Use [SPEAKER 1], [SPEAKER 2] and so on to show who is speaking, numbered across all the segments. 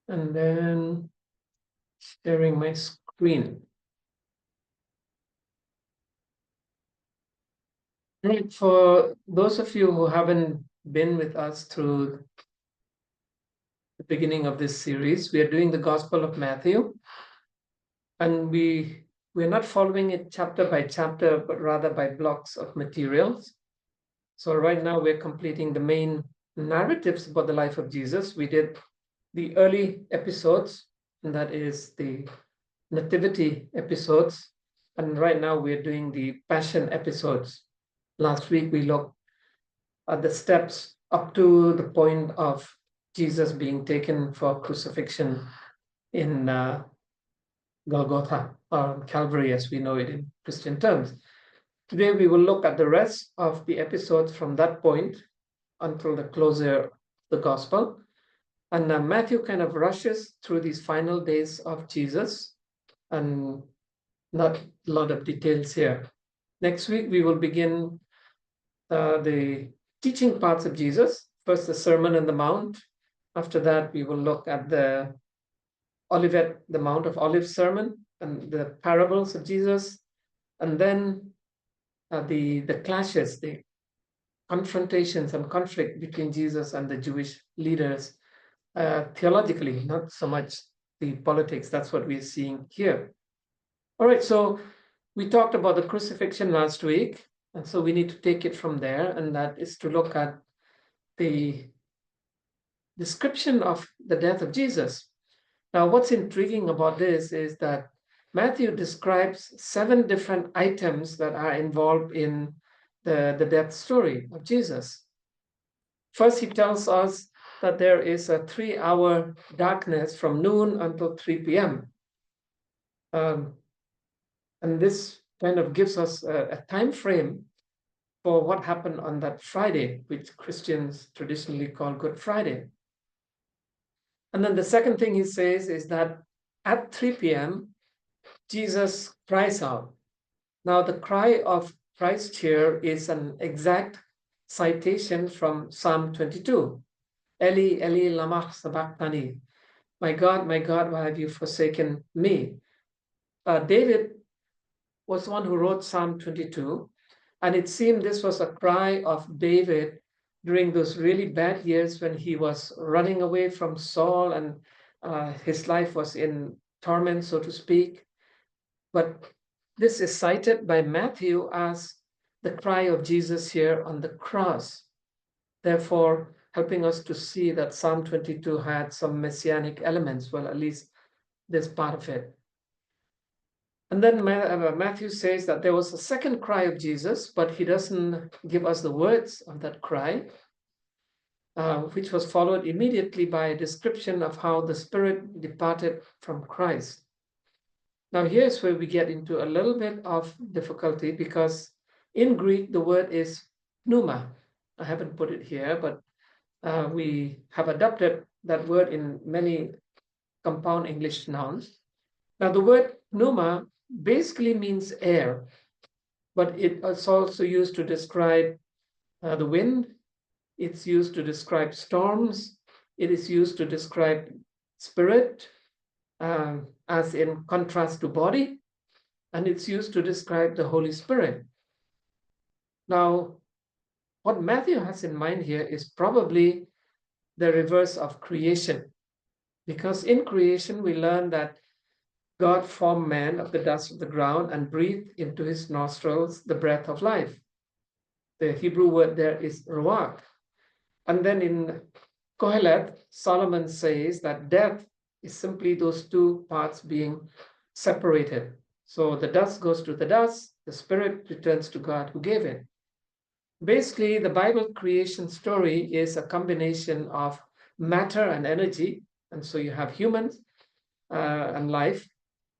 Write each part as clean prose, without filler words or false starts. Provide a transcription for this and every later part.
[SPEAKER 1] And then sharing my screen. Right, for those of you who haven't been with us through the beginning of this series, we are doing the Gospel of Matthew, and we're not following it chapter by chapter, but rather by blocks of materials. So right now we're completing the main narratives about the life of Jesus. We did the early episodes, and that is the nativity episodes. And right now we're doing the passion episodes. Last week we looked at the steps up to the point of Jesus being taken for crucifixion in Golgotha, or Calvary as we know it in Christian terms. Today we will look at the rest of the episodes from that point until the closure of the gospel. And Matthew kind of rushes through these final days of Jesus, and not a lot of details here. Next week, we will begin the teaching parts of Jesus. First, the Sermon on the Mount. After that, we will look at the Olivet, the Mount of Olives sermon, and the parables of Jesus. And then the clashes, the confrontations and conflict between Jesus and the Jewish leaders, theologically, not so much the politics. That's what we're seeing here. All right, so we talked about the crucifixion last week, and so we need to take it from there, and that is to look at the description of the death of Jesus. Now, what's intriguing about this is that Matthew describes 7 different items that are involved in the death story of Jesus. First, he tells us that there is a 3-hour darkness from noon until 3 p.m. And this kind of gives us a time frame for what happened on that Friday, which Christians traditionally call Good Friday. And then the second thing he says is that at 3 p.m., Jesus cries out. Now, the cry of Christ here is an exact citation from Psalm 22. Eli, Eli, lama sabachthani. My God, why have you forsaken me? David was the one who wrote Psalm 22, and it seemed this was a cry of David during those really bad years when he was running away from Saul and his life was in torment, so to speak. But this is cited by Matthew as the cry of Jesus here on the cross, therefore helping us to see that Psalm 22 had some messianic elements, well, at least this part of it. And then Matthew says that there was a second cry of Jesus, but he doesn't give us the words of that cry, which was followed immediately by a description of how the Spirit departed from Christ. Now, here's where we get into a little bit of difficulty, because in Greek, the word is pneuma. I haven't put it here, but we have adopted that word in many compound English nouns. Now, the word pneuma basically means air, but it's also used to describe the wind. It's used to describe storms. It is used to describe spirit, as in contrast to body, and it's used to describe the Holy Spirit. Now, what Matthew has in mind here is probably the reverse of creation, because in creation we learn that God formed man of the dust of the ground and breathed into his nostrils the breath of life. The Hebrew word there is ruach. And then in Kohelet, Solomon says that death is simply those 2 parts being separated. So the dust goes to the dust, the spirit returns to God who gave it. Basically, the Bible creation story is a combination of matter and energy. And so you have humans and life.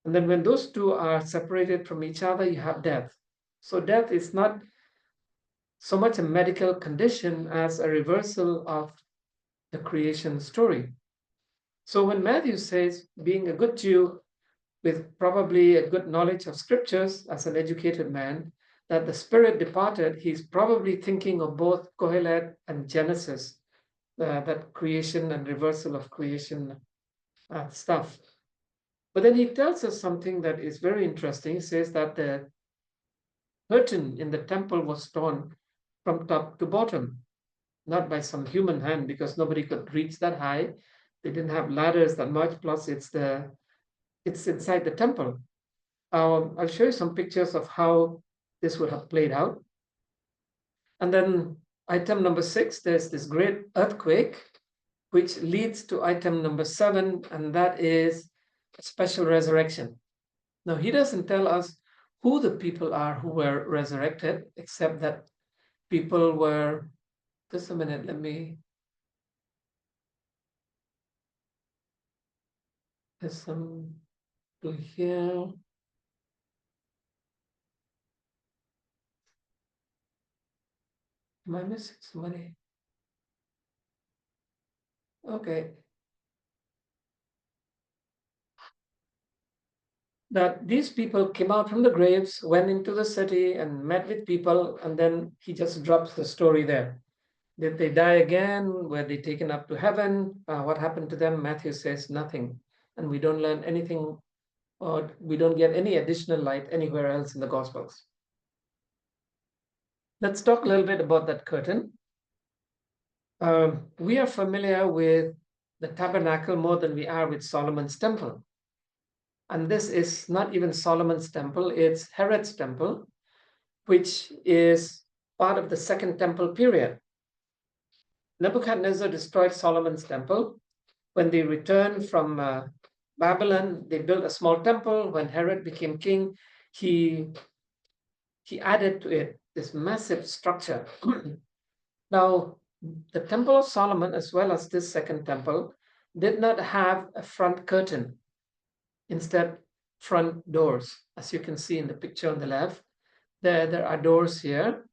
[SPEAKER 1] And then when those 2 are separated from each other, you have death. So death is not so much a medical condition as a reversal of the creation story. So when Matthew says, being a good Jew with probably a good knowledge of scriptures as an educated man, that the Spirit departed, he's probably thinking of both Kohelet and Genesis. that creation and reversal of creation stuff. But then he tells us something that is very interesting. He says that the curtain in the temple was torn from top to bottom, not by some human hand, because nobody could reach that high. They didn't have ladders that much. Plus, it's inside the temple. I'll show you some pictures of how this would have played out. And then item number 6, there's this great earthquake, which leads to item number 7, and that is a special resurrection. Now, he doesn't tell us who the people are who were resurrected, except that people were, just a minute, there's some people here. Am I missing somebody? Okay. That these people came out from the graves, went into the city and met with people, and then he just drops the story there. Did they die again? Were they taken up to heaven? What happened to them? Matthew says nothing. And we don't learn anything, or we don't get any additional light anywhere else in the Gospels. Let's talk a little bit about that curtain. We are familiar with the tabernacle more than we are with Solomon's temple. And this is not even Solomon's temple, it's Herod's temple, which is part of the Second Temple period. Nebuchadnezzar destroyed Solomon's temple. When they returned from Babylon, they built a small temple. When Herod became king, he added to it this massive structure. Now, the Temple of Solomon, as well as this second temple, did not have a front curtain. Instead, front doors. As you can see in the picture on the left, there are doors here.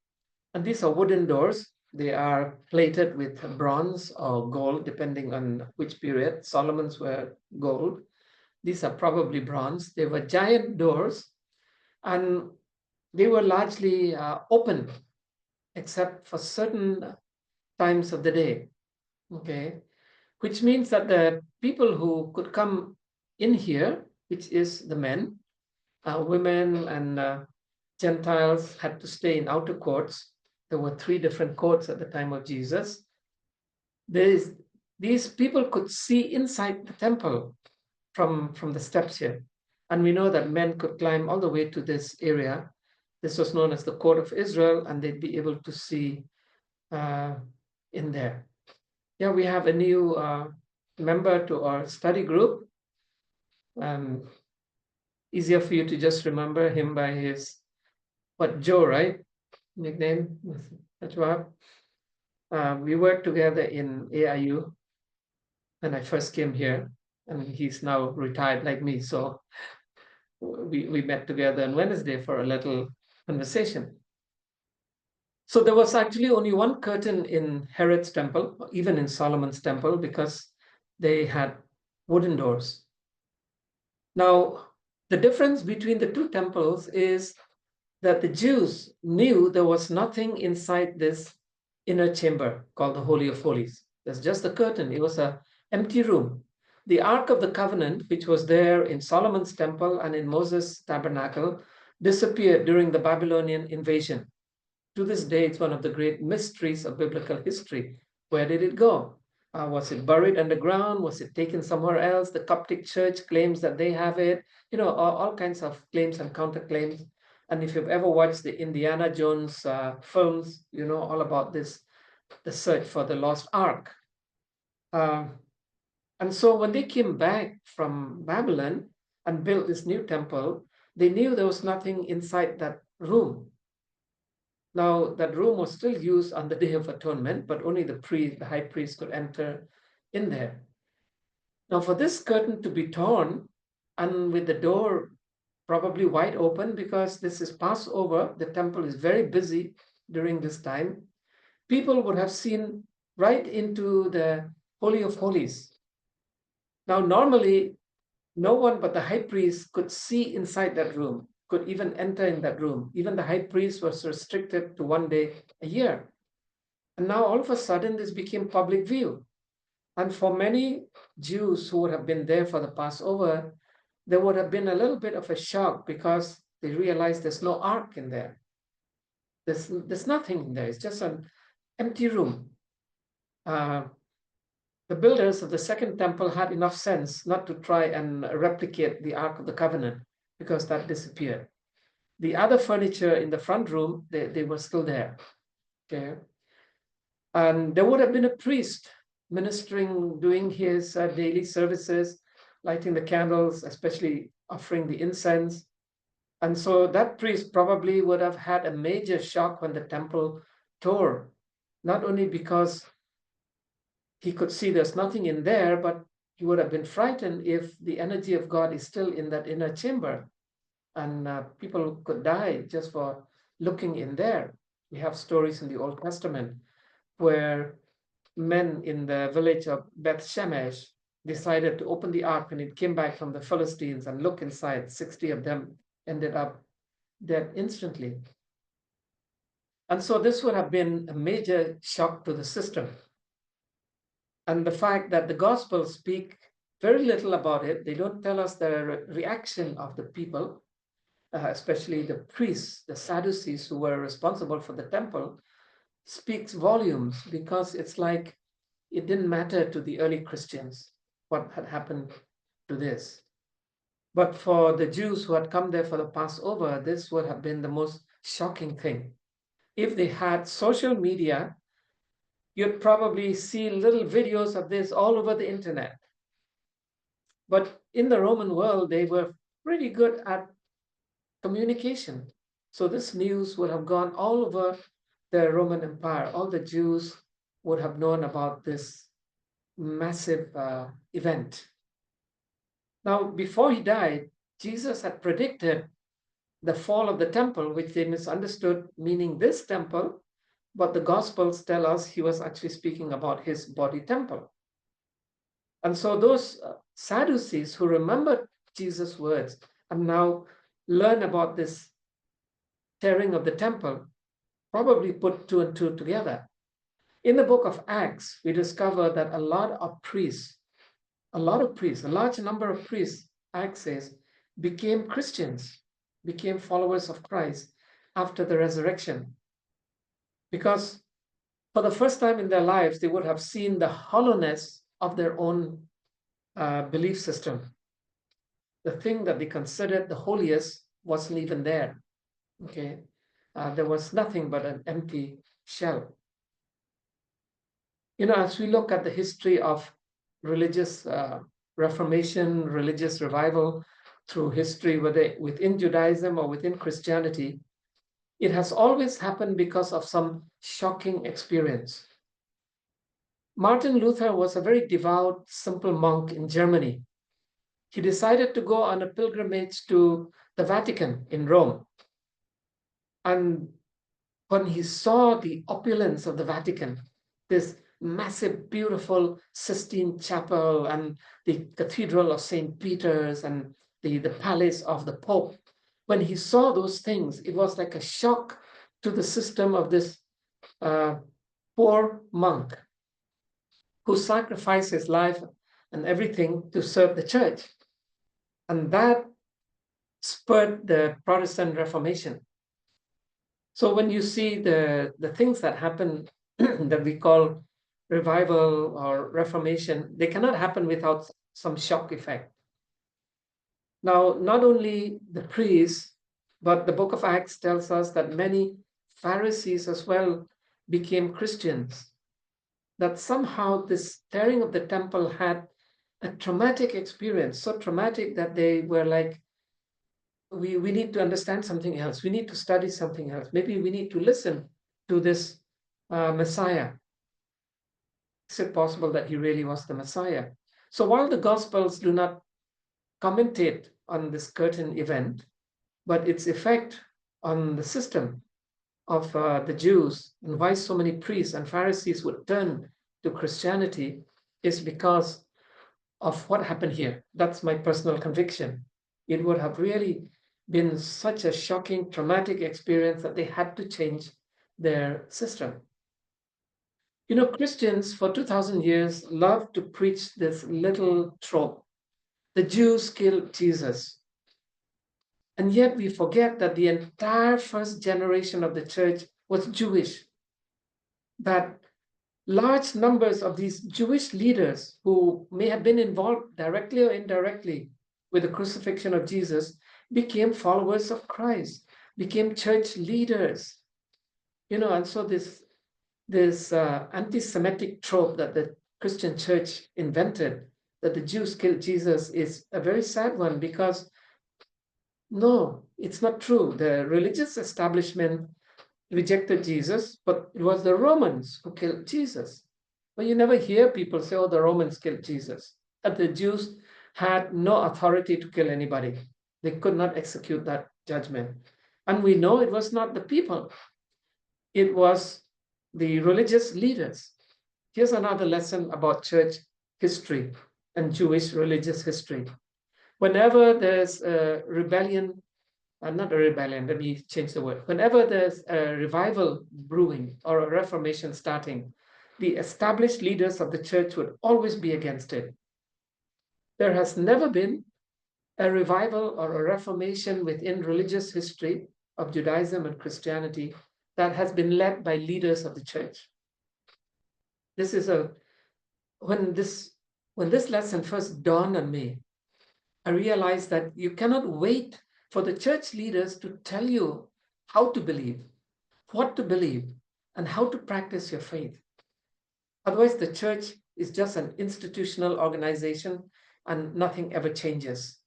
[SPEAKER 1] And these are wooden doors. They are plated with bronze or gold, depending on which period. Solomon's were gold. These are probably bronze. They were giant doors, and they were largely open, except for certain times of the day. Okay, which means that the people who could come in here, which is the men, women, and Gentiles, had to stay in outer courts. There were 3 different courts at the time of Jesus. These people could see inside the temple from the steps here. And we know that men could climb all the way to this area. This was known as the court of Israel, and they'd be able to see in there. Yeah, we have a new member to our study group. Easier for you to just remember him by his, Joe, right? Nickname? That's right. We worked together in AIU when I first came here, and he's now retired like me. So we met together on Wednesday for a little conversation. So there was actually only one curtain in Herod's temple, even in Solomon's temple, because they had wooden doors. Now, the difference between the 2 temples is that the Jews knew there was nothing inside this inner chamber called the Holy of Holies. There's just a curtain. It was an empty room. The Ark of the Covenant, which was there in Solomon's temple and in Moses' tabernacle, disappeared during the Babylonian invasion. To this day, it's one of the great mysteries of biblical history. Where did it go? Was it buried underground? Was it taken somewhere else? The Coptic Church claims that they have it. All kinds of claims and counterclaims. And if you've ever watched the Indiana Jones films, you know all about this, the search for the lost Ark. And so when they came back from Babylon and built this new temple, they knew there was nothing inside that room. Now, that room was still used on the Day of Atonement, but only the high priest, could enter in there. Now, for this curtain to be torn, and with the door probably wide open, because this is Passover, the temple is very busy during this time, people would have seen right into the Holy of Holies. Now, normally, no one but the high priest could see inside that room, could even enter in that room. Even the high priest was restricted to 1 day a year. And now all of a sudden this became public view. And for many Jews who would have been there for the Passover, there would have been a little bit of a shock because they realized there's no ark in there. There's nothing in there. It's just an empty room. The builders of the second temple had enough sense not to try and replicate the Ark of the Covenant because that disappeared. The other furniture in the front room, they were still there. Okay. And there would have been a priest ministering, doing his daily services, lighting the candles, especially offering the incense. And so that priest probably would have had a major shock when the temple tore, not only because he could see there's nothing in there, but he would have been frightened if the energy of God is still in that inner chamber. And people could die just for looking in there. We have stories in the Old Testament where men in the village of Beth Shemesh decided to open the ark when it came back from the Philistines and look inside. 60 of them ended up dead instantly. And so this would have been a major shock to the system. And the fact that the Gospels speak very little about it, they don't tell us the reaction of the people, especially the priests, the Sadducees who were responsible for the temple, speaks volumes because it's like it didn't matter to the early Christians what had happened to this. But for the Jews who had come there for the Passover, this would have been the most shocking thing. If they had social media, you'd probably see little videos of this all over the internet. But in the Roman world, they were pretty good at communication. So this news would have gone all over the Roman Empire. All the Jews would have known about this massive event. Now, before he died, Jesus had predicted the fall of the temple, which they misunderstood, meaning this temple, but the Gospels tell us he was actually speaking about his body temple. And so those Sadducees who remembered Jesus' words and now learn about this tearing of the temple probably put two and two together. In the book of Acts, we discover that a large number of priests, Acts says, became Christians, became followers of Christ after the resurrection. Because for the first time in their lives, they would have seen the hollowness of their own belief system. The thing that they considered the holiest wasn't even there. Okay, there was nothing but an empty shell. You know, as we look at the history of religious reformation, religious revival through history, whether within Judaism or within Christianity, it has always happened because of some shocking experience. Martin Luther was a very devout, simple monk in Germany. He decided to go on a pilgrimage to the Vatican in Rome. And when he saw the opulence of the Vatican, this massive, beautiful Sistine Chapel and the Cathedral of St. Peter's and the Palace of the Pope, when he saw those things, it was like a shock to the system of this poor monk who sacrificed his life and everything to serve the church. And that spurred the Protestant Reformation. So when you see the things that happen that we call revival or reformation, they cannot happen without some shock effect. Now, not only the priests, but the book of Acts tells us that many Pharisees as well became Christians. That somehow this tearing of the temple had a traumatic experience, so traumatic that they were like, we need to understand something else. We need to study something else. Maybe we need to listen to this Messiah. Is it possible that he really was the Messiah? So while the Gospels do not commentate on this curtain event, but its effect on the system of the Jews and why so many priests and Pharisees would turn to Christianity is because of what happened here. That's my personal conviction. It would have really been such a shocking, traumatic experience that they had to change their system. You know, Christians for 2000 years love to preach this little trope. The Jews killed Jesus. And yet we forget that the entire first generation of the church was Jewish. That large numbers of these Jewish leaders who may have been involved directly or indirectly with the crucifixion of Jesus became followers of Christ, became church leaders. You know, and so this anti-Semitic trope that the Christian church invented, that the Jews killed Jesus, is a very sad one, because no, it's not true. The religious establishment rejected Jesus, but it was the Romans who killed Jesus. But you never hear people say, oh, the Romans killed Jesus. That the Jews had no authority to kill anybody. They could not execute that judgment. And we know it was not the people, it was the religious leaders. Here's another lesson about church history and Jewish religious history. Whenever there's a rebellion, not a rebellion, let me change the word. Whenever there's a revival brewing or a reformation starting, the established leaders of the church would always be against it. There has never been a revival or a reformation within religious history of Judaism and Christianity that has been led by leaders of the church. This is when this lesson first dawned on me, I realized that you cannot wait for the church leaders to tell you how to believe, what to believe, and how to practice your faith. Otherwise, the church is just an institutional organization and nothing ever changes.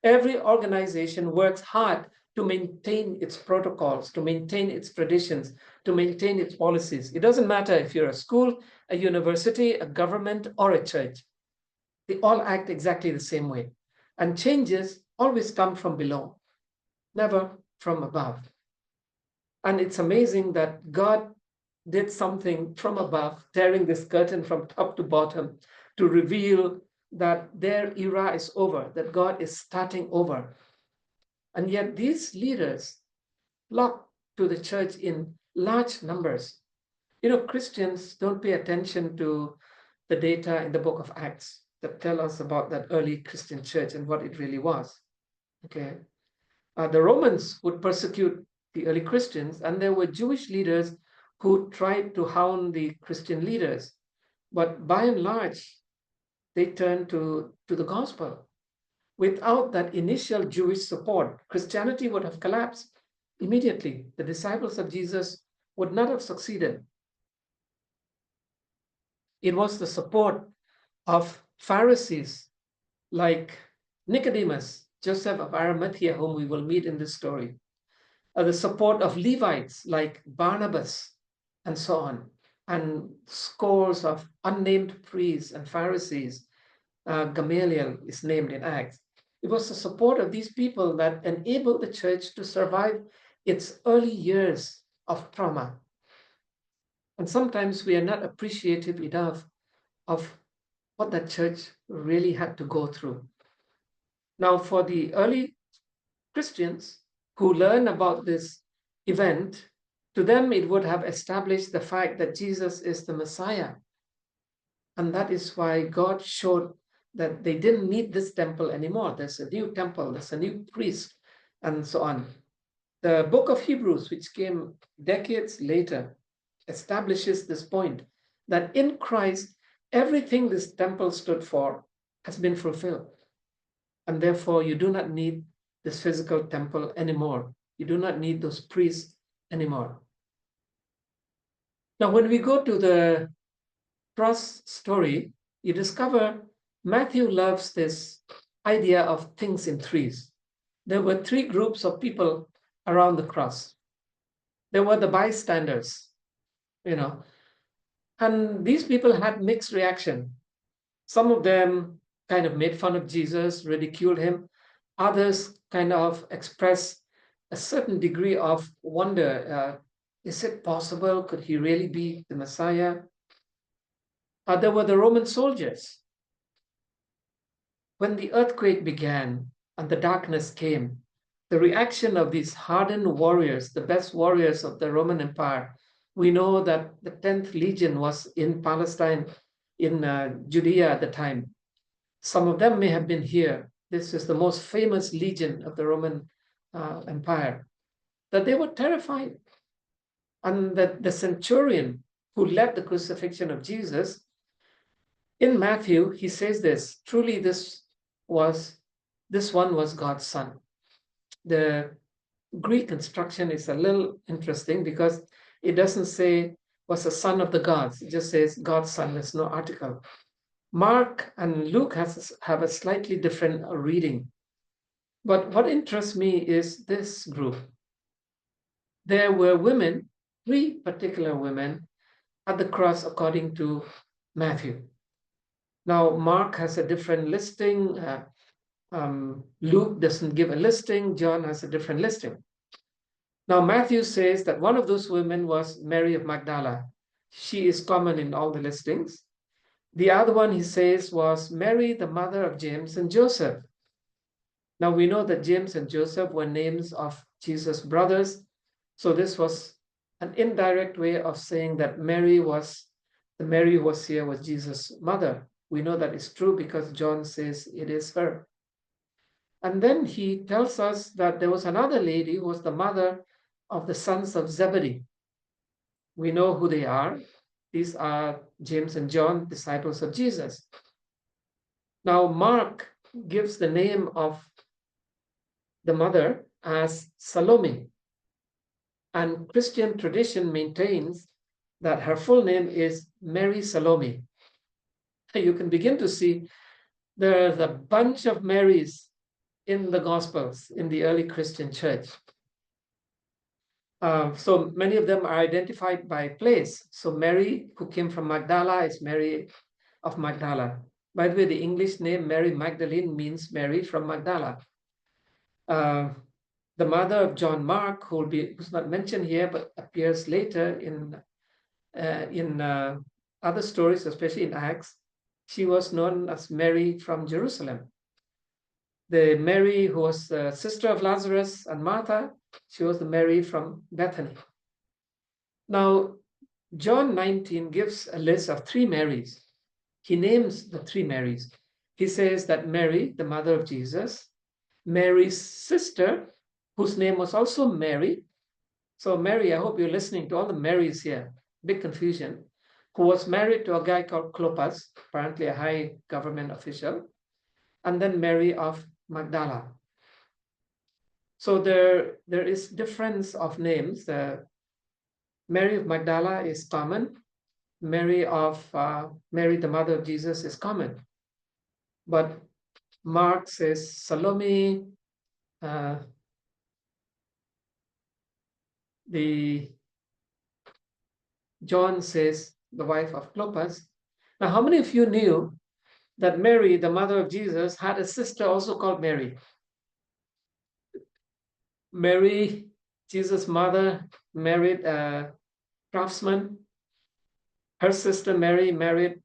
[SPEAKER 1] Every organization works hard to maintain its protocols, to maintain its traditions, to maintain its policies. It doesn't matter if you're a school, a university, a government, or a church. They all act exactly the same way. And changes always come from below, never from above. And it's amazing that God did something from above, tearing this curtain from top to bottom to reveal that their era is over, that God is starting over. And yet these leaders flock to the church in large numbers. You know, Christians don't pay attention to the data in the book of Acts that tell us about that early Christian church and what it really was. Okay. The Romans would persecute the early Christians, and there were Jewish leaders who tried to hound the Christian leaders. But by and large, they turned to the gospel. Without that initial Jewish support, Christianity would have collapsed immediately. The disciples of Jesus would not have succeeded. It was the support of Pharisees like Nicodemus, Joseph of Arimathea, whom we will meet in this story, the support of Levites like Barnabas, and so on, and scores of unnamed priests and Pharisees. Gamaliel is named in Acts. It was the support of these people that enabled the church to survive its early years of trauma. And sometimes we are not appreciative enough of what that church really had to go through. Now, for the early Christians who learn about this event, to them it would have established the fact that Jesus is the Messiah. And that is why God showed that they didn't need this temple anymore. There's a new temple, there's a new priest, and so on. The book of Hebrews, which came decades later, establishes this point that in Christ, everything this temple stood for has been fulfilled. And therefore, you do not need this physical temple anymore. You do not need those priests anymore. Now, when we go to the cross story, you discover Matthew loves this idea of things in threes. There were three groups of people around the cross. There were the bystanders, and these people had mixed reaction. Some of them kind of made fun of Jesus, ridiculed him. Others kind of expressed a certain degree of wonder. Is it possible? Could he really be the Messiah? There were the Roman soldiers. When the earthquake began and the darkness came, the reaction of these hardened warriors, the best warriors of the Roman Empire, We know that the 10th Legion was in Palestine, in Judea at the time. Some of them may have been here. This is the most famous legion of the Roman Empire, that they were terrified. And that the centurion who led the crucifixion of Jesus, in Matthew, he says this, truly this one was God's son. The Greek construction is a little interesting because it doesn't say was a son of the gods. It just says God's son. There's no article. Mark and Luke have a slightly different reading. But what interests me is this group. There were women, 3 particular women, at the cross according to Matthew. Now, Mark has a different listing. Luke doesn't give a listing. John has a different listing. Now, Matthew says that one of those women was Mary of Magdala. She is common in all the listings. The other one, he says, was Mary, the mother of James and Joseph. Now, we know that James and Joseph were names of Jesus' brothers. So this was an indirect way of saying that Mary who was here was Jesus' mother. We know that is true because John says it is her. And then he tells us that there was another lady who was the mother of the sons of Zebedee. We know who they are. These are James and John, disciples of Jesus. Now, Mark gives the name of the mother as Salome. And Christian tradition maintains that her full name is Mary Salome. You can begin to see there's a bunch of Marys in the Gospels in the early Christian church. So many of them are identified by place. So Mary, who came from Magdala, is Mary of Magdala. By the way, the English name Mary Magdalene means Mary from Magdala. The mother of John Mark, who's not mentioned here, but appears later in other stories, especially in Acts, she was known as Mary from Jerusalem. The Mary who was the sister of Lazarus and Martha, she was the Mary from Bethany. Now, John 19 gives a list of 3 Marys. He names the 3 Marys. He says that Mary, the mother of Jesus, Mary's sister, whose name was also Mary. So Mary, I hope you're listening to all the Marys here. Big confusion. Who was married to a guy called Clopas, apparently a high government official. And then Mary of Magdala. So there is difference of names. Mary of Magdala is common. Mary, the mother of Jesus, is common. But Mark says Salome. John says the wife of Clopas. Now, how many of you knew that Mary, the mother of Jesus, had a sister also called Mary? Mary, Jesus' mother, married a craftsman. Her sister Mary married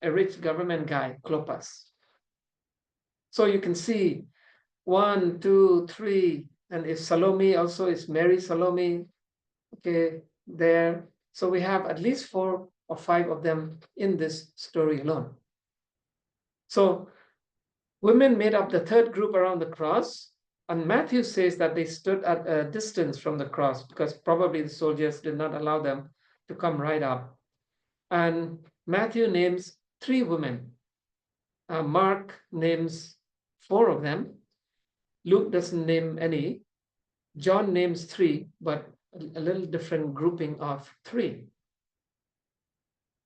[SPEAKER 1] a rich government guy, Clopas. So you can see 1, 2, 3, and if Salome also is Mary Salome, okay, there. So we have at least 4 or 5 of them in this story alone. So women made up the 3rd group around the cross, and Matthew says that they stood at a distance from the cross because probably the soldiers did not allow them to come right up. And Matthew names 3 women. Mark names 4 of them. Luke doesn't name any. John names 3, but a little different grouping of 3.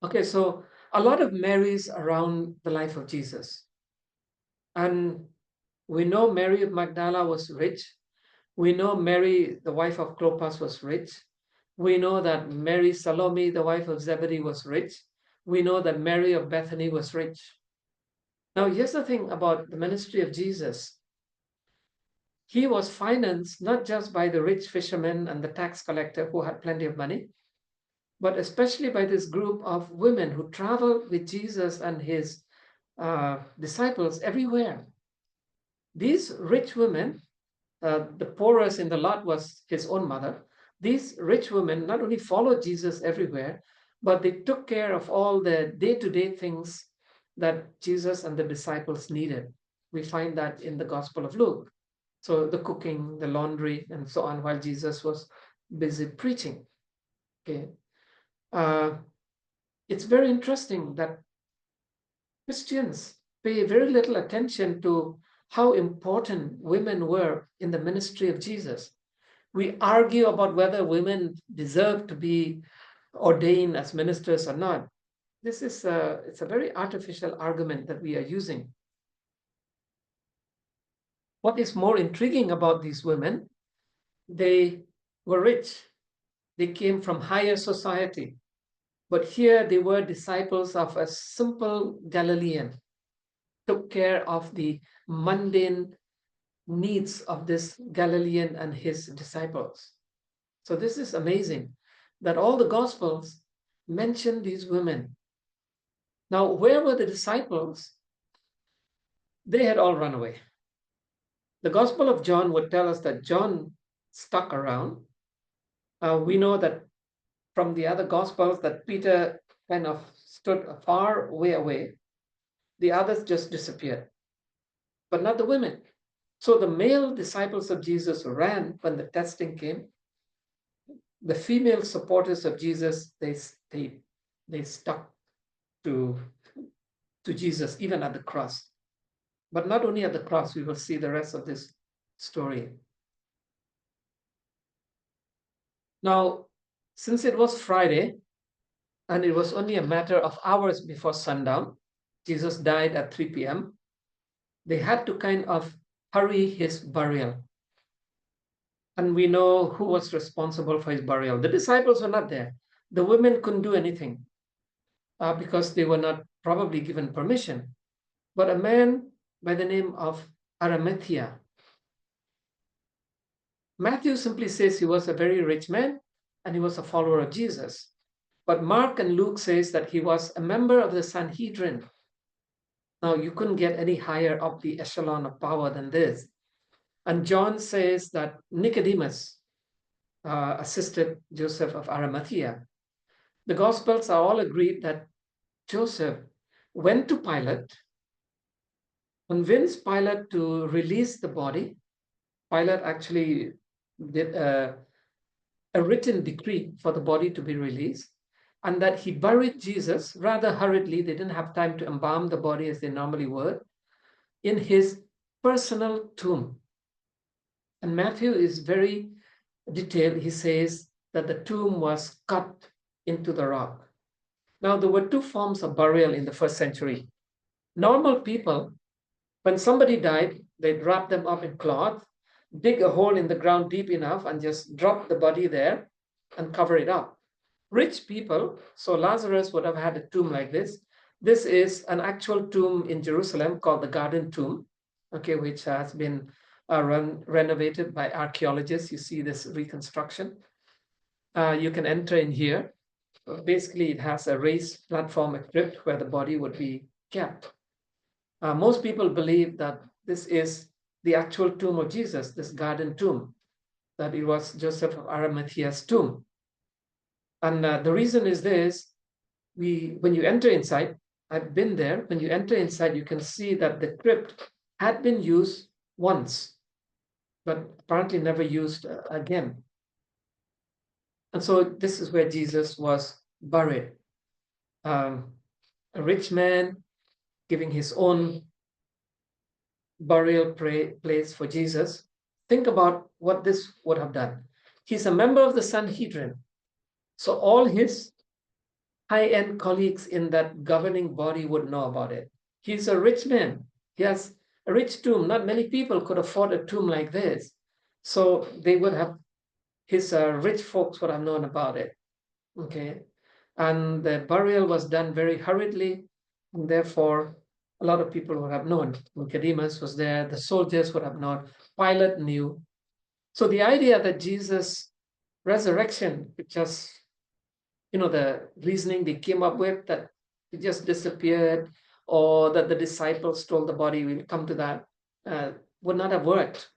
[SPEAKER 1] Okay, so a lot of Marys around the life of Jesus. And we know Mary of Magdala was rich. We know Mary, the wife of Clopas, was rich. We know that Mary Salome, the wife of Zebedee, was rich. We know that Mary of Bethany was rich. Now, here's the thing about the ministry of Jesus. He was financed not just by the rich fishermen and the tax collector who had plenty of money, but especially by this group of women who traveled with Jesus and his disciples everywhere. These rich women, the poorest in the lot was his own mother, these rich women not only followed Jesus everywhere, but they took care of all the day-to-day things that Jesus and the disciples needed. We find that in the Gospel of Luke. So the cooking, the laundry, and so on, while Jesus was busy preaching. Okay. It's very interesting that Christians pay very little attention to how important women were in the ministry of Jesus. We argue about whether women deserve to be ordained as ministers or not. It's a very artificial argument that we are using. What is more intriguing about these women? They were rich. They came from higher society. But here they were disciples of a simple Galilean, took care of the mundane needs of this Galilean and his disciples. So this is amazing that all the Gospels mention these women. Now, where were the disciples? They had all run away. The Gospel of John would tell us that John stuck around. We know that from the other Gospels that Peter kind of stood a far way away. The others just disappeared, but not the women. So the male disciples of Jesus ran when the testing came. The female supporters of Jesus, they stuck to Jesus, even at the cross. But not only at the cross, we will see the rest of this story. Now, since it was Friday, and it was only a matter of hours before sundown, Jesus died at 3 p.m., they had to kind of hurry his burial. And we know who was responsible for his burial. The disciples were not there. The women couldn't do anything because they were not probably given permission. But a man by the name of Arimathea. Matthew simply says he was a very rich man and he was a follower of Jesus. But Mark and Luke says that he was a member of the Sanhedrin. Now, you couldn't get any higher up the echelon of power than this. And John says that Nicodemus assisted Joseph of Arimathea. The Gospels are all agreed that Joseph went to Pilate, convinced Pilate to release the body. Pilate actually did a written decree for the body to be released, and that he buried Jesus rather hurriedly. They didn't have time to embalm the body as they normally would, in his personal tomb. And Matthew is very detailed. He says that the tomb was cut into the rock. Now, there were two forms of burial in the first century. Normal people, when somebody died, they'd wrap them up in cloth, dig a hole in the ground deep enough, and just drop the body there and cover it up. Rich people, so Lazarus would have had a tomb like this. This is an actual tomb in Jerusalem called the Garden Tomb, okay, which has been renovated by archaeologists. You see this reconstruction. You can enter in here. Basically, it has a raised platform, a crypt where the body would be kept. Most people believe that this is the actual tomb of Jesus, this garden tomb, that it was Joseph of Arimathea's tomb. And the reason is this: when you enter inside, I've been there, when you enter inside, you can see that the crypt had been used once, but apparently never used again. And so this is where Jesus was buried. A rich man giving his own burial place for Jesus. Think about what this would have done. He's a member of the Sanhedrin. So all his high-end colleagues in that governing body would know about it. He's a rich man. He has a rich tomb. Not many people could afford a tomb like this. So they would have, his rich folks would have known about it. Okay. And the burial was done very hurriedly, and therefore a lot of people would have known. Nicodemus was there, the soldiers would have known, Pilate knew. So the idea that Jesus' resurrection, just, the reasoning they came up with, that it just disappeared, or that the disciples stole the body, we'll come to that, would not have worked,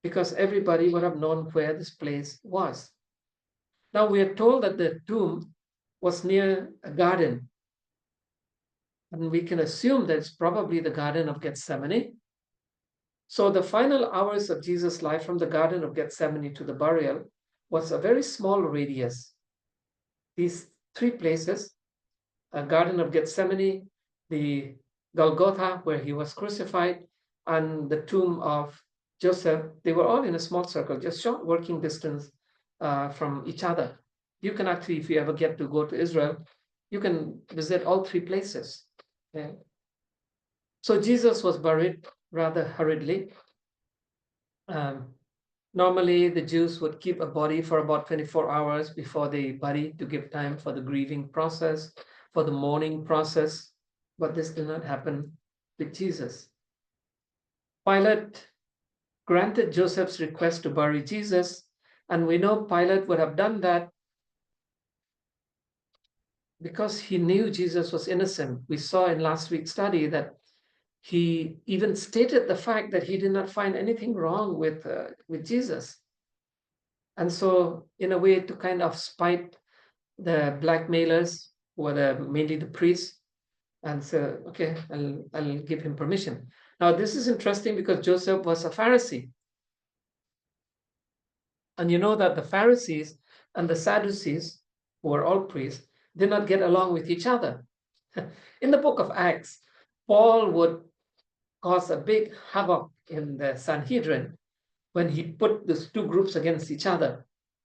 [SPEAKER 1] because everybody would have known where this place was. Now we are told that the tomb was near a garden, and we can assume that it's probably the Garden of Gethsemane. So the final hours of Jesus' life from the Garden of Gethsemane to the burial was a very small radius. These three places, a Garden of Gethsemane, the Golgotha, where he was crucified, and the tomb of Joseph, they were all in a small circle, just short working distance from each other. You can actually, if you ever get to go to Israel, you can visit all three places. Okay? So Jesus was buried rather hurriedly. Normally, the Jews would keep a body for about 24 hours before they bury to give time for the grieving process, for the mourning process, but this did not happen with Jesus. Pilate granted Joseph's request to bury Jesus, and we know Pilate would have done that because he knew Jesus was innocent. We saw in last week's study that he even stated the fact that he did not find anything wrong with Jesus. And so, in a way, to kind of spite the blackmailers, who were mainly the priests, and so, okay, I'll give him permission. Now, this is interesting because Joseph was a Pharisee. And you know that the Pharisees and the Sadducees, who were all priests, did not get along with each other. In the book of Acts, Paul would cause a big havoc in the Sanhedrin when he put these two groups against each other.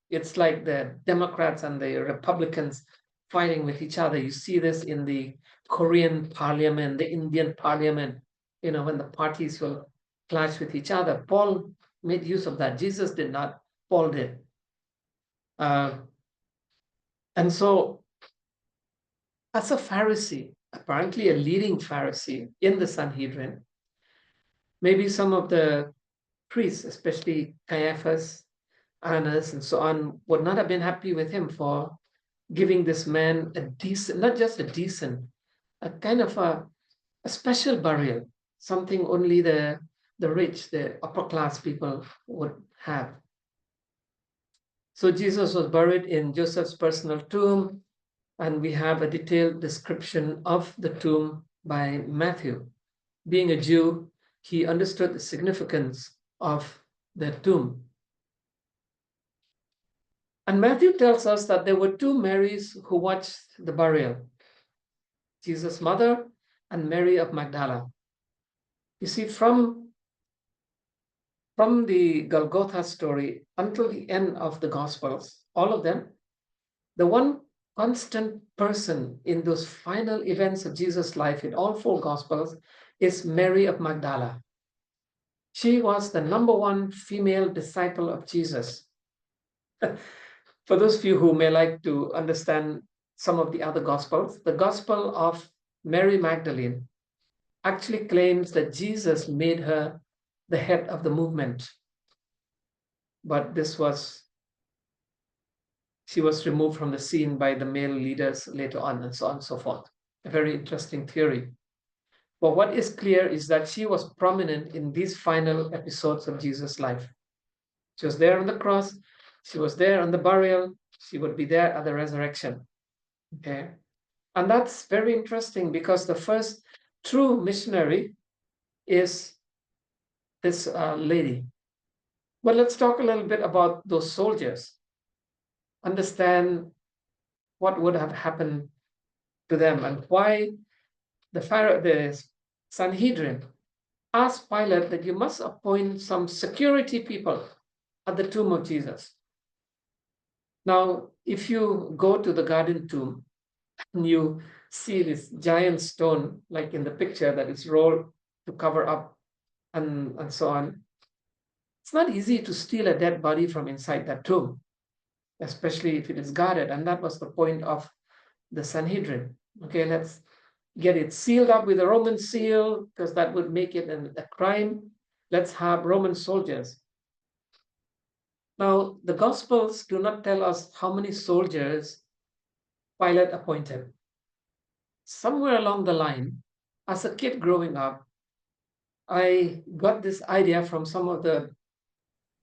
[SPEAKER 1] It's like the Democrats and the Republicans fighting with each other. You see this in the Korean parliament, the Indian parliament, when the parties will clash with each other. Paul made use of that. Jesus did not, Paul did. And so, as a Pharisee, apparently a leading Pharisee in the Sanhedrin, maybe some of the priests, especially Caiaphas, Annas, and so on, would not have been happy with him for giving this man a decent, not just a decent, a kind of a special burial, something only the rich, the upper class people would have. So Jesus was buried in Joseph's personal tomb, and we have a detailed description of the tomb by Matthew. Being a Jew, he understood the significance of the tomb. And Matthew tells us that there were two Marys who watched the burial, Jesus' mother and Mary of Magdala. You see, from the Golgotha story until the end of the Gospels, all of them, the one constant person in those final events of Jesus' life in all four Gospels is Mary of Magdala. She was the number one female disciple of Jesus. For those of you who may like to understand some of the other Gospels, the Gospel of Mary Magdalene actually claims that Jesus made her the head of the movement. But she was removed from the scene by the male leaders later on, and so on and so forth. A very interesting theory. But what is clear is that she was prominent in these final episodes of Jesus' life. She was there on the cross, she was there on the burial, she would be there at the resurrection. Okay. And that's very interesting because the first true missionary is this lady. But let's talk a little bit about those soldiers. Understand what would have happened to them and why the Sanhedrin asked Pilate that you must appoint some security people at the tomb of Jesus. Now, if you go to the garden tomb and you see this giant stone, like in the picture that is rolled to cover up and so on, it's not easy to steal a dead body from inside that tomb, especially if it is guarded. And that was the point of the Sanhedrin. Okay, let's get it sealed up with a Roman seal because that would make it a crime. Let's have Roman soldiers. Now, the Gospels do not tell us how many soldiers Pilate appointed. Somewhere along the line, as a kid growing up, I got this idea from some of the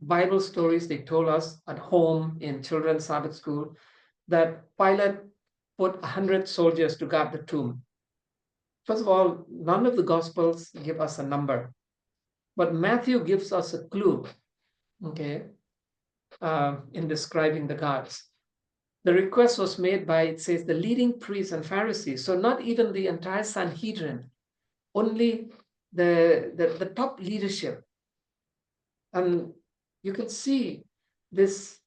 [SPEAKER 1] Bible stories they told us at home in children's Sabbath school that Pilate put 100 soldiers to guard the tomb. First of all, none of the Gospels give us a number, but Matthew gives us a clue, okay, in describing the guards. The request was made by, it says, the leading priests and Pharisees. So not even the entire Sanhedrin, only the top leadership. And you can see this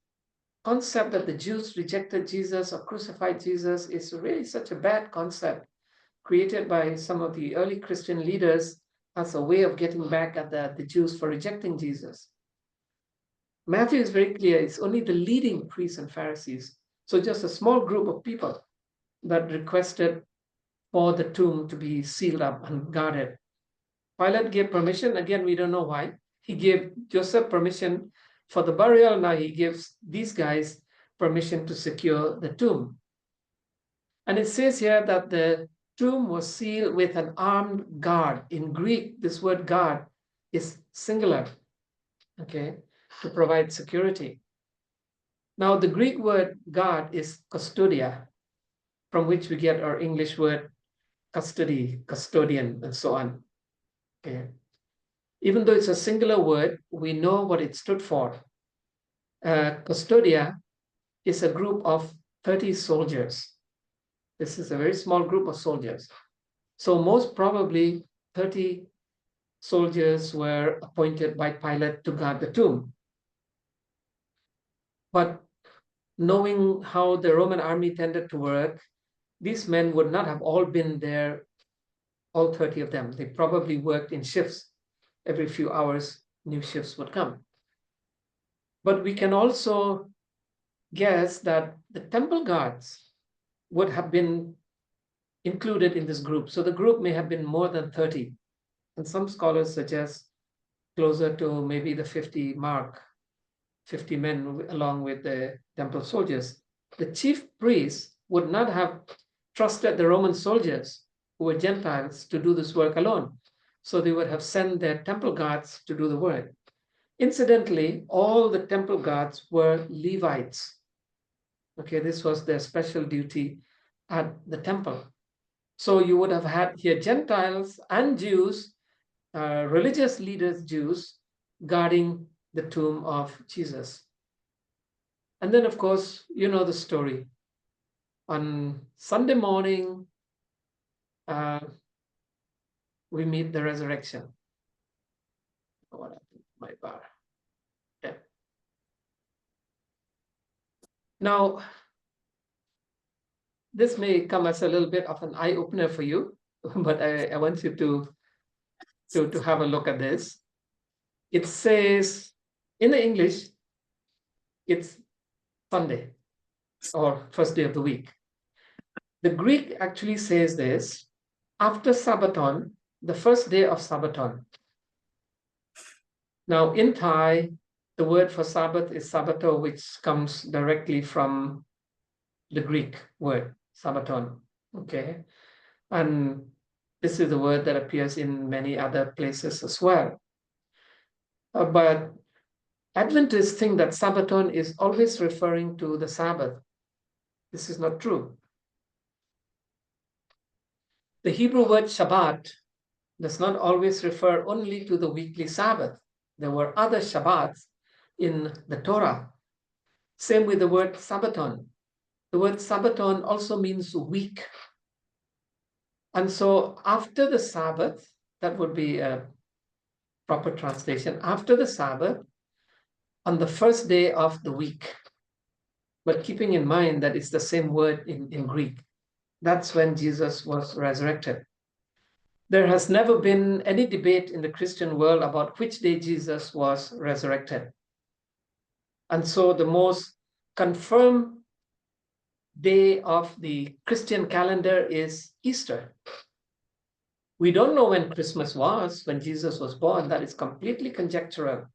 [SPEAKER 1] concept that the Jews rejected Jesus or crucified Jesus is really such a bad concept created by some of the early Christian leaders as a way of getting back at the Jews for rejecting Jesus. Matthew is very clear, it's only the leading priests and Pharisees. So just a small group of people that requested for the tomb to be sealed up and guarded. Pilate gave permission. Again, we don't know why. He gave Joseph permission for the burial. Now he gives these guys permission to secure the tomb. And it says here that the tomb was sealed with an armed guard. In Greek, this word guard is singular, okay, to provide security. Now, the Greek word guard is custodia, from which we get our English word custody, custodian, and so on. Okay. Even though it's a singular word, we know what it stood for. Custodia is a group of 30 soldiers. This is a very small group of soldiers. So most probably 30 soldiers were appointed by Pilate to guard the tomb. But knowing how the Roman army tended to work, these men would not have all been there, all 30 of them. They probably worked in shifts. Every few hours, new shifts would come. But we can also guess that the temple guards would have been included in this group. So the group may have been more than 30. And some scholars suggest closer to maybe the 50 mark, 50 men along with the temple soldiers. The chief priests would not have trusted the Roman soldiers who were Gentiles to do this work alone. So they would have sent their temple guards to do the work. Incidentally, all the temple guards were Levites. Okay, this was their special duty at the temple. So you would have had here Gentiles and Jews, religious leaders, Jews, guarding the tomb of Jesus. And then, of course, you know the story. On Sunday morning, we meet the resurrection. What happened to my bar? Yeah. Now, this may come as a little bit of an eye-opener for you, but I want you to have a look at this. It says, in the English, it's Sunday or first day of the week. The Greek actually says this, after Sabbaton, the first day of Sabbaton. Now, in Thai, the word for Sabbath is Sabbato, which comes directly from the Greek word, Sabbaton, okay? And this is the word that appears in many other places as well. But Adventists think that Sabbaton is always referring to the Sabbath. This is not true. The Hebrew word Shabbat does not always refer only to the weekly Sabbath. There were other Shabbats in the Torah. Same with the word Sabbaton. The word Sabbaton also means week. And so after the Sabbath, that would be a proper translation, after the Sabbath, on the first day of the week. But keeping in mind that it's the same word in Greek. That's when Jesus was resurrected. There has never been any debate in the Christian world about which day Jesus was resurrected. And so the most confirmed day of the Christian calendar is Easter. We don't know when Christmas was, when Jesus was born. That is completely conjectural.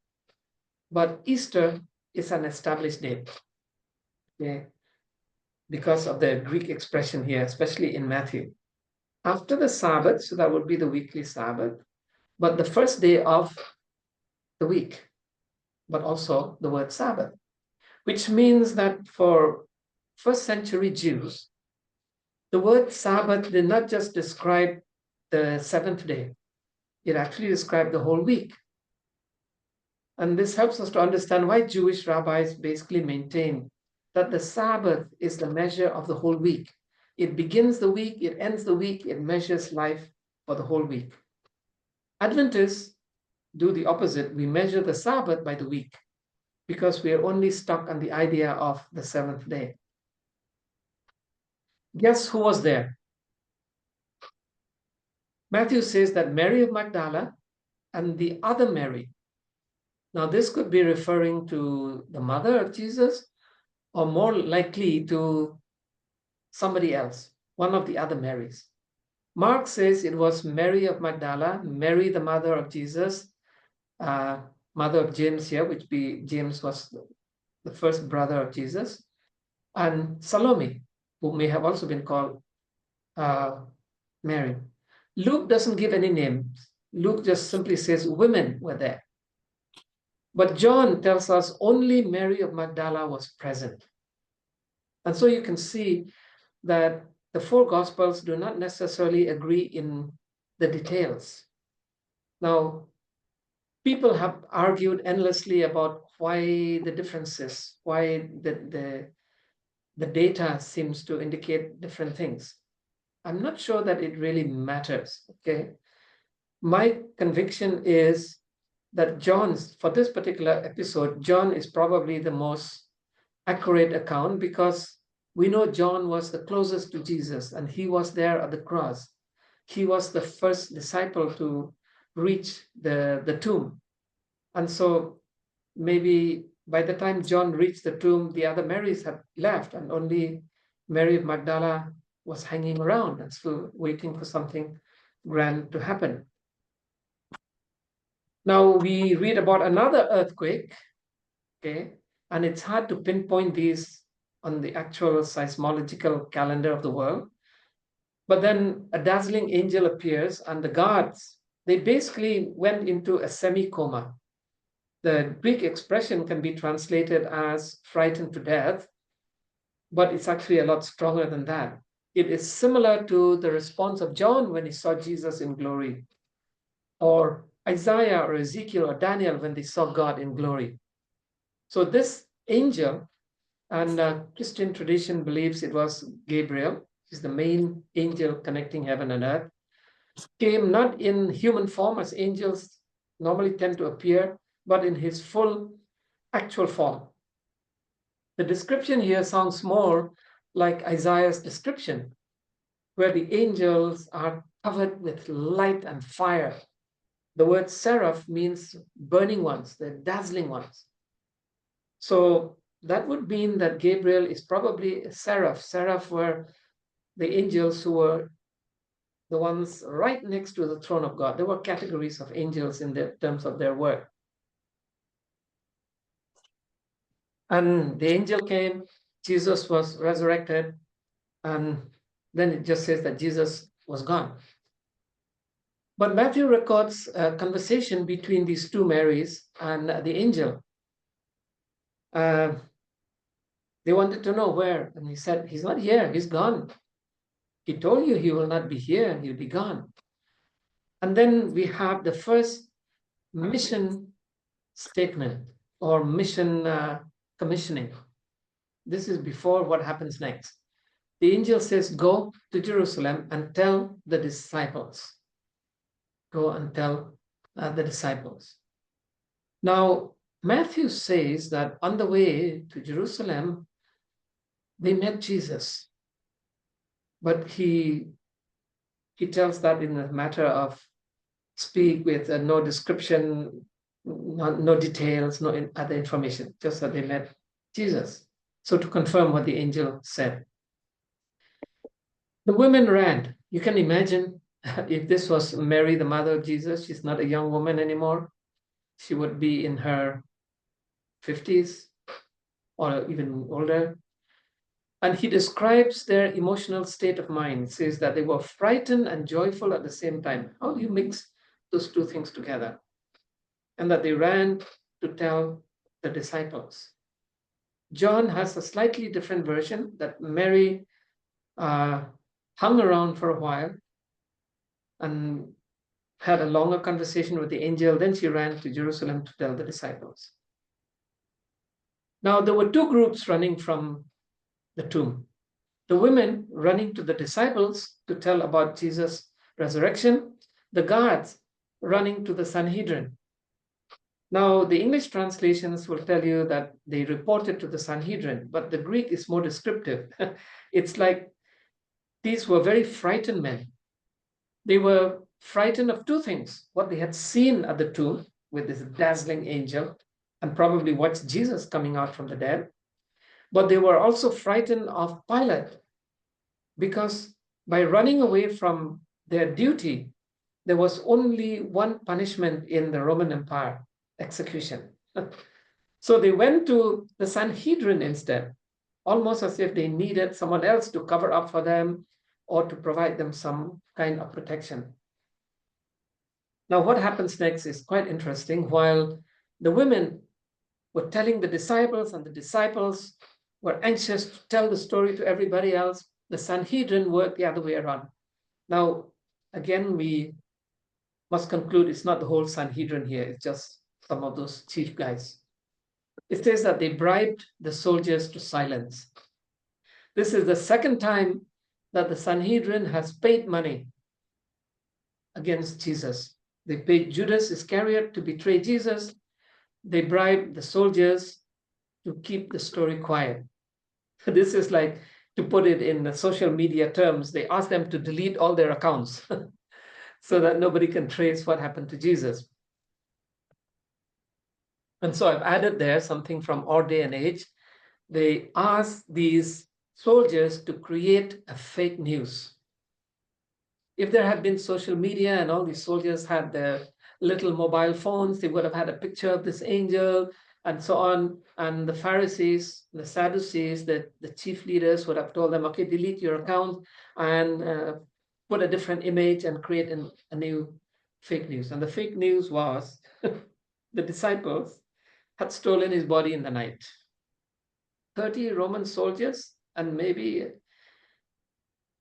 [SPEAKER 1] But Easter is an established date. Okay? Because of the Greek expression here, especially in Matthew. After the Sabbath, so that would be the weekly Sabbath, but the first day of the week. but also the word Sabbath, which means that for first century Jews, the word Sabbath did not just describe the seventh day, it actually described the whole week. And this helps us to understand why Jewish rabbis basically maintain that the Sabbath is the measure of the whole week. It begins the week, it ends the week, it measures life for the whole week. Adventists do the opposite. We measure the Sabbath by the week because we are only stuck on the idea of the seventh day. Guess who was there? Matthew says that Mary of Magdala and the other Mary. Now, this could be referring to the mother of Jesus, or more likely to somebody else, one of the other Marys. Mark says it was Mary of Magdala, Mary, the mother of Jesus, mother of James here, which James was the first brother of Jesus, and Salome, who may have also been called Mary. Luke doesn't give any names. Luke just simply says women were there. But John tells us only Mary of Magdala was present. And so you can see that the four Gospels do not necessarily agree in the details. Now, people have argued endlessly about why the differences, why the data seems to indicate different things. I'm not sure that it really matters, okay? My conviction is that John's, for this particular episode, John is probably the most accurate account because we know John was the closest to Jesus and he was there at the cross. He was the first disciple to reach the tomb. And so maybe by the time John reached the tomb, the other Marys had left and only Mary of Magdala was hanging around and still waiting for something grand to happen. Now we read about another earthquake, okay, and it's hard to pinpoint these on the actual seismological calendar of the world. But then a dazzling angel appears and the guards, they basically went into a semi-coma. The Greek expression can be translated as frightened to death, but it's actually a lot stronger than that. It is similar to the response of John when he saw Jesus in glory, or Isaiah or Ezekiel or Daniel when they saw God in glory. So this angel, and Christian tradition believes it was Gabriel, he's the main angel connecting heaven and earth, came not in human form as angels normally tend to appear, but in his full actual form. The description here sounds more like Isaiah's description, where the angels are covered with light and fire. The word seraph means burning ones, the dazzling ones. So that would mean that Gabriel is probably a seraph. Seraph were the angels who were the ones right next to the throne of God. There were categories of angels in the terms of their work. And the angel came, Jesus was resurrected, and then it just says that Jesus was gone. But Matthew records a conversation between these two Marys and the angel. They wanted to know where, and he said, he's not here, he's gone. He told you he will not be here, he'll be gone. And then we have the first mission statement or mission commissioning. This is before what happens next. The angel says, go to Jerusalem and tell the disciples. Go and tell the disciples. Now, Matthew says that on the way to Jerusalem, they met Jesus. But he tells that in a matter of speak with no description, no details, no other information, just that they met Jesus. So to confirm what the angel said. The women ran. You can imagine if this was Mary, the mother of Jesus, she's not a young woman anymore. She would be in her 50s or even older. And he describes their emotional state of mind, says that they were frightened and joyful at the same time. How do you mix those two things together? And that they ran to tell the disciples. John has a slightly different version that Mary hung around for a while and had a longer conversation with the angel. Then she ran to Jerusalem to tell the disciples. Now, there were two groups running from the tomb. The women running to the disciples to tell about Jesus' resurrection, the guards running to the Sanhedrin. Now, the English translations will tell you that they reported to the Sanhedrin, but the Greek is more descriptive. It's like these were very frightened men. They were frightened of two things: what they had seen at the tomb with this dazzling angel, and probably watched Jesus coming out from the dead. But they were also frightened of Pilate, because by running away from their duty, there was only one punishment in the Roman Empire: execution. So they went to the Sanhedrin instead, almost as if they needed someone else to cover up for them or to provide them some kind of protection. Now, what happens next is quite interesting. While the women were telling the disciples, and the disciples were anxious to tell the story to everybody else, the Sanhedrin worked the other way around. Now, again, we must conclude it's not the whole Sanhedrin here, it's just some of those chief guys. It says that they bribed the soldiers to silence. This is the second time that the Sanhedrin has paid money against Jesus. They paid Judas Iscariot to betray Jesus. They bribed the soldiers to keep the story quiet. This is like, to put it in the social media terms, they asked them to delete all their accounts so that nobody can trace what happened to Jesus. And so I've added there something from our day and age. They asked these soldiers to create a fake news. If there had been social media and all these soldiers had their little mobile phones, they would have had a picture of this angel and so on. And the Pharisees, the Sadducees, the chief leaders would have told them, okay, delete your account and put a different image and create a new fake news. And the fake news was the disciples had stolen his body in the night. 30 Roman soldiers and maybe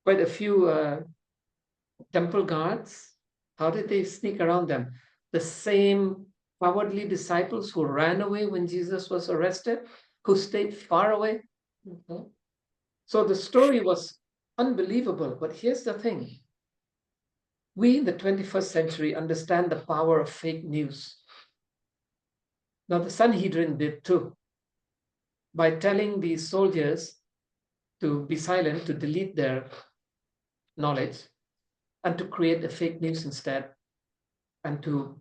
[SPEAKER 1] quite a few temple guards. How did they sneak around them? The same cowardly disciples who ran away when Jesus was arrested, who stayed far away. So the story was unbelievable. But here's the thing. We in the 21st century understand the power of fake news. Now, the Sanhedrin did too. By telling these soldiers to be silent, to delete their knowledge, and to create a fake news instead, and to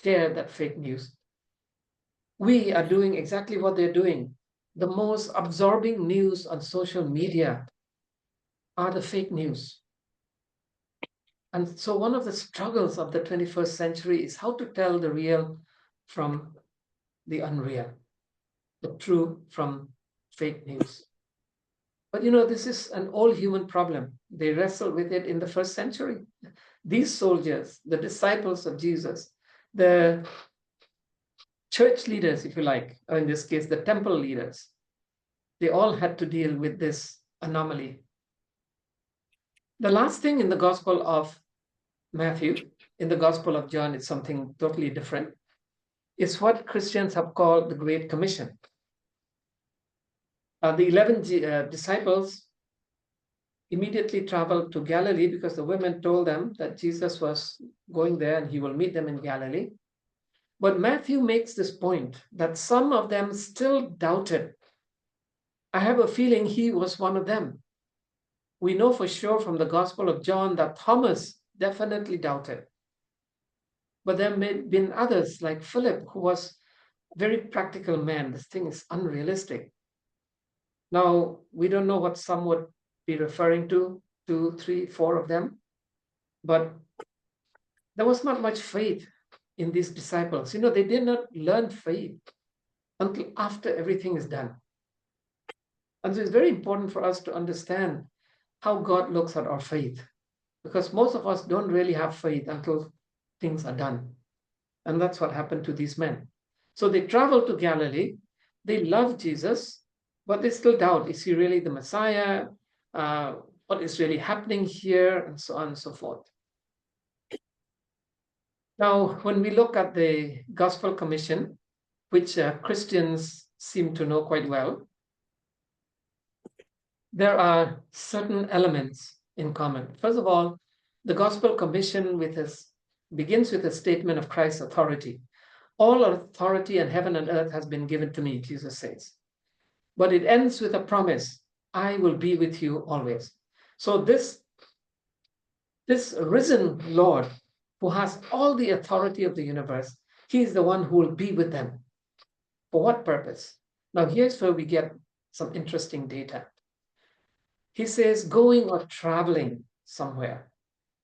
[SPEAKER 1] share that fake news. We are doing exactly what they're doing. The most absorbing news on social media are the fake news. And so one of the struggles of the 21st century is how to tell the real from the unreal, the true from fake news. But this is an all human problem. They wrestled with it in the first century. These soldiers, the disciples of Jesus, the church leaders, if you like, or in this case, the temple leaders, they all had to deal with this anomaly. The last thing in the Gospel of Matthew, in the Gospel of John, it's something totally different. It's what Christians have called the Great Commission. The 11 disciples immediately traveled to Galilee because the women told them that Jesus was going there and he will meet them in Galilee. But Matthew makes this point that some of them still doubted. I have a feeling he was one of them. We know for sure from the Gospel of John that Thomas definitely doubted. But there may have been others like Philip, who was a very practical man. This thing is unrealistic. Now, we don't know what some would be referring to, 2, 3, 4 of them. But there was not much faith in these disciples. They did not learn faith until after everything is done. And so it's very important for us to understand how God looks at our faith, because most of us don't really have faith until things are done. And that's what happened to these men. So they travel to Galilee. They love Jesus, but they still doubt, is he really the Messiah? What is really happening here? And so on and so forth. Now, when we look at the Gospel Commission, which Christians seem to know quite well, there are certain elements in common. First of all, the Gospel Commission begins with a statement of Christ's authority. All authority in heaven and earth has been given to me, Jesus says. But it ends with a promise, I will be with you always. So this risen Lord, who has all the authority of the universe, he is the one who will be with them. For what purpose? Now, here's where we get some interesting data. He says going or traveling somewhere.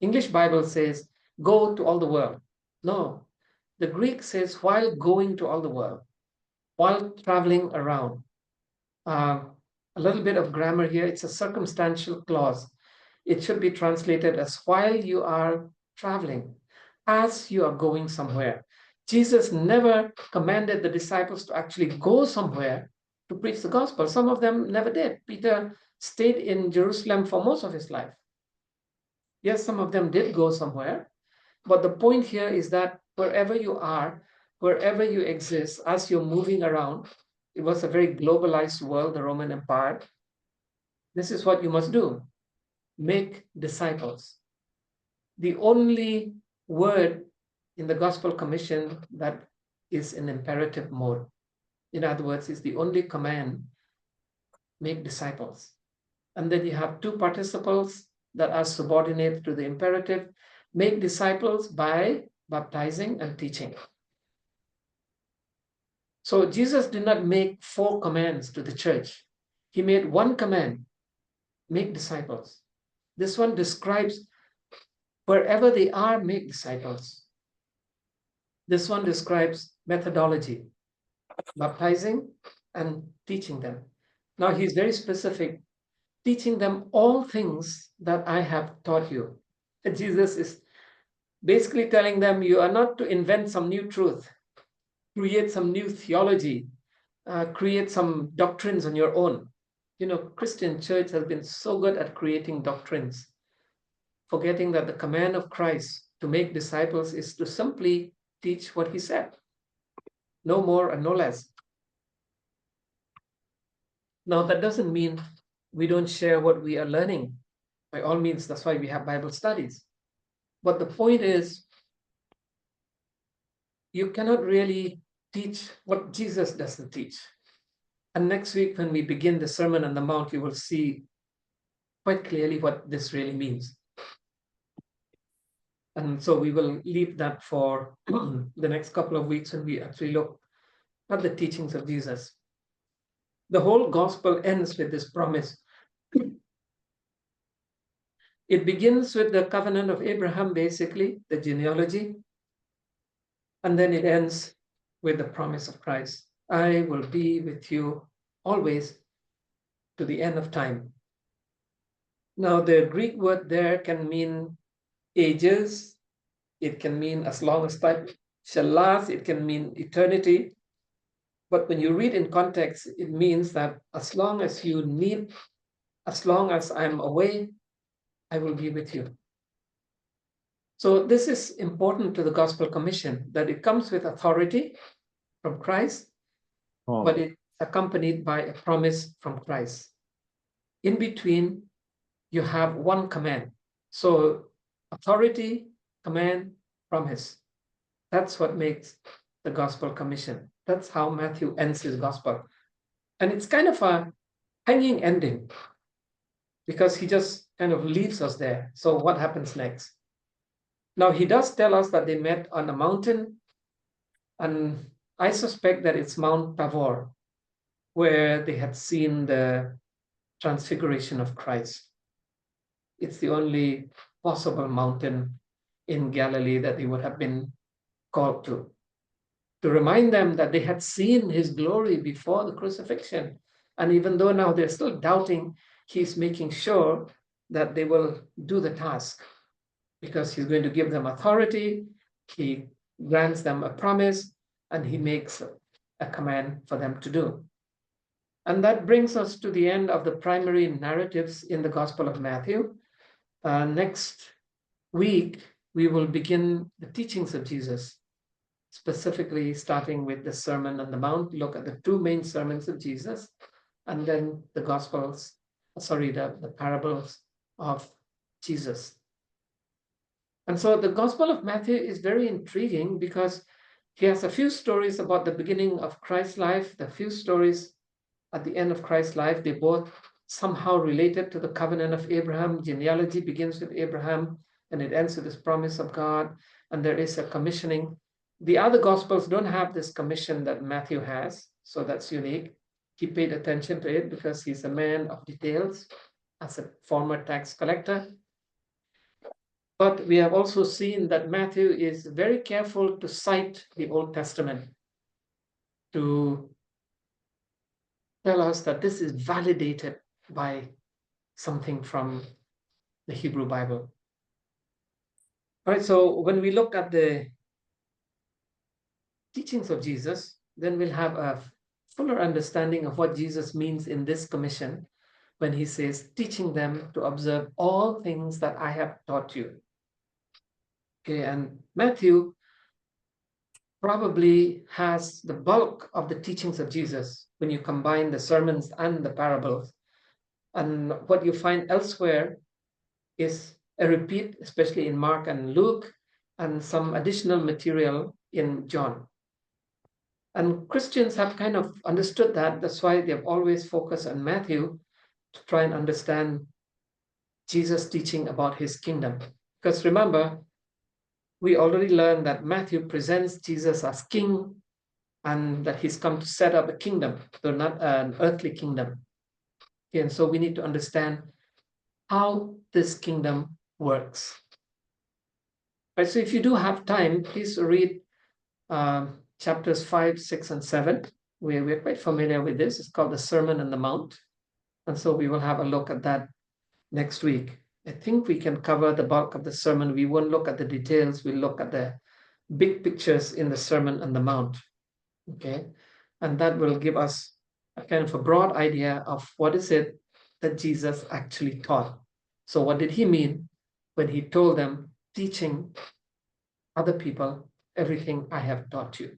[SPEAKER 1] English Bible says go to all the world. No, the Greek says while going to all the world, while traveling around. A little bit of grammar here. It's a circumstantial clause. It should be translated as while you are traveling, as you are going somewhere. Jesus never commanded the disciples to actually go somewhere to preach the gospel. Some of them never did. Peter stayed in Jerusalem for most of his life. Yes, some of them did go somewhere, but the point here is that wherever you are, wherever you exist, as you're moving around, it was a very globalized world, the Roman Empire. This is what you must do. Make disciples. The only word in the Gospel Commission that is in imperative mode. In other words, it's the only command, make disciples. And then you have two participles that are subordinate to the imperative, make disciples by baptizing and teaching. So Jesus did not make 4 commands to the church. He made one command, make disciples. This one describes wherever they are, make disciples. This one describes methodology, baptizing and teaching them. Now he's very specific, teaching them all things that I have taught you. And Jesus is basically telling them, you are not to invent some new truth, create some new theology, create some doctrines on your own. You know, Christian church has been so good at creating doctrines, forgetting that the command of Christ to make disciples is to simply teach what he said, no more and no less. Now, that doesn't mean we don't share what we are learning. By all means, that's why we have Bible studies. But the point is, you cannot really teach what Jesus doesn't teach. And next week, when we begin the Sermon on the Mount, you will see quite clearly what this really means. And so we will leave that for the next couple of weeks when we actually look at the teachings of Jesus. The whole gospel ends with this promise. It begins with the covenant of Abraham, basically, the genealogy. And then it ends with the promise of Christ. I will be with you always to the end of time. Now, the Greek word there can mean ages. It can mean as long as time shall last. It can mean eternity. But when you read in context, it means that as long as you need, as long as I'm away, I will be with you. So this is important to the Gospel Commission, that it comes with authority from Christ, but it's accompanied by a promise from Christ. In between, you have one command. So authority, command, promise. That's what makes the Gospel Commission. That's how Matthew ends his Gospel. And it's kind of a hanging ending because he just kind of leaves us there. So what happens next? Now, he does tell us that they met on a mountain, and I suspect that it's Mount Tabor, where they had seen the transfiguration of Christ. It's the only possible mountain in Galilee that they would have been called to remind them that they had seen his glory before the crucifixion. And even though now they're still doubting, he's making sure that they will do the task because he's going to give them authority, he grants them a promise, and he makes a command for them to do. And that brings us to the end of the primary narratives in the Gospel of Matthew. Next week, we will begin the teachings of Jesus, specifically starting with the Sermon on the Mount, look at the two main sermons of Jesus, and then the the parables of Jesus. And so the Gospel of Matthew is very intriguing because he has a few stories about the beginning of Christ's life, the few stories at the end of Christ's life. They both somehow related to the covenant of Abraham. Genealogy begins with Abraham and it ends with this promise of God, and there is a commissioning. The other Gospels don't have this commission that Matthew has, so that's unique. He paid attention to it because he's a man of details as a former tax collector. But we have also seen that Matthew is very careful to cite the Old Testament to tell us that this is validated by something from the Hebrew Bible. All right, so when we look at the teachings of Jesus, then we'll have a fuller understanding of what Jesus means in this commission when he says, teaching them to observe all things that I have taught you. Okay, and Matthew probably has the bulk of the teachings of Jesus when you combine the sermons and the parables. And what you find elsewhere is a repeat, especially in Mark and Luke, and some additional material in John. And Christians have kind of understood that. That's why they've always focused on Matthew to try and understand Jesus' teaching about his kingdom. Because remember, we already learned that Matthew presents Jesus as king and that he's come to set up a kingdom, though not an earthly kingdom. And so we need to understand how this kingdom works. Right, so if you do have time, please read chapters 5, 6, and 7. We're quite familiar with this. It's called the Sermon on the Mount. And so we will have a look at that next week. I think we can cover the bulk of the sermon. We won't look at the details. We'll look at the big pictures in the Sermon on the Mount. Okay, and that will give us a kind of a broad idea of what is it that Jesus actually taught. So what did he mean when he told them, teaching other people everything I have taught you?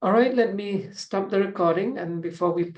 [SPEAKER 1] All right, let me stop the recording, and before we